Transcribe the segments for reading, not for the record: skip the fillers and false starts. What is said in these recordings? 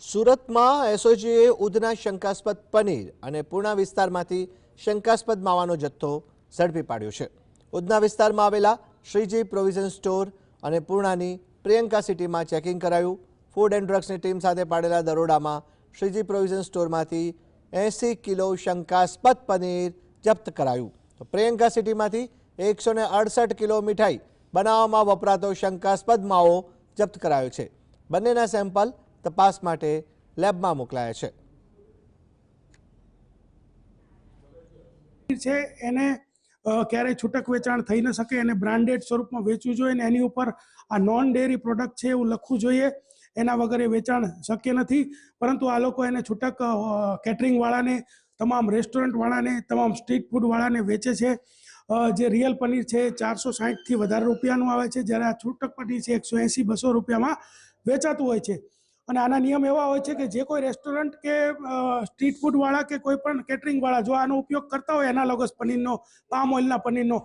સુરતમાં એસઓજીએ ઉધના શંકાસ્પદ પનીર અને પૂર્ણા વિસ્તારમાંથી શંકાસ્પદ માવાનો જથ્થો ઝડપી પાડ્યો છે। ઉધના વિસ્તારમાં આવેલા શ્રીજી પ્રોવિઝન સ્ટોર અને પૂર્ણાની પ્રિયંકા સિટીમાં ચેકિંગ કરાયું। ફૂડ એન્ડ ડ્રગ્સની ટીમ સાથે પાડેલા દરોડામાં શ્રીજી પ્રોવિઝન સ્ટોરમાંથી 80 કિલો શંકાસ્પદ પનીર જપ્ત કરાયું। તો પ્રિયંકા સિટીમાંથી 168 કિલો મીઠાઈ બનાવવામાં વપરાતો શંકાસ્પદ માવો જપ્ત કરાયો છે। બંનેના સેમ્પલ તપાસ માટે લેબમાં મોકલાયા છે। એને ક્યારેય છૂટક વેચાણ થઈ ન શકે, એને બ્રાન્ડેડ સ્વરૂપમાં વેચવું જોઈએ અને એની ઉપર આ નોન ડેરી પ્રોડક્ટ છે એવું લખવું જોઈએ। એના વગર એ વેચાણ શક્ય નથી, પરંતુ આ લોકો એને છૂટક કેટરિંગવાળાને, તમામ રેસ્ટોરન્ટવાળાને, તમામ સ્ટ્રીટ ફૂડવાળાને વેચે છે। જે રિયલ પનીર છે 460થી વધારે રૂપિયાનું આવે છે, જ્યારે આ છૂટક પનીર છે 180-200 રૂપિયામાં વેચાતું હોય છે। અને આના નિયમ એવા હોય છે કે જે કોઈ રેસ્ટોરન્ટ કે સ્ટ્રીટ ફૂડવાળા કે કોઈ પણ કેટરિંગવાળા જો આનો ઉપયોગ કરતા હોય એનાલોગસ પનીરનો, પામ ઓઇલના પનીરનો,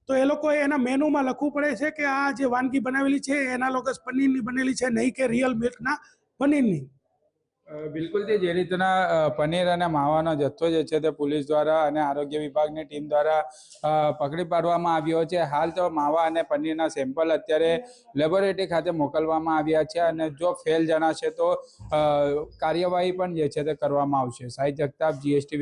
તો એ લોકોએ એના મેનુમાં લખવું પડે છે કે આ જે વાનગી બનાવેલી છે એનાલોગસ પનીરની બનેલી છે, નહીં કે રિયલ મિલ્કના પનીરની। બિલકુલ જે રીતના પનીર અને માવાનો જથ્થો જે છે તે પોલીસ દ્વારા અને આરોગ્ય વિભાગની ટીમ દ્વારા પકડી પાડવામાં આવ્યો છે। હાલ તો માવા અને પનીરના સેમ્પલ અત્યારે લેબોરેટરી ખાતે મોકલવામાં આવ્યા છે અને જો ફેલ જણાશે તો કાર્યવાહી પણ જે છે તે કરવામાં આવશે। સાહિદ જગતાપ, GSTV।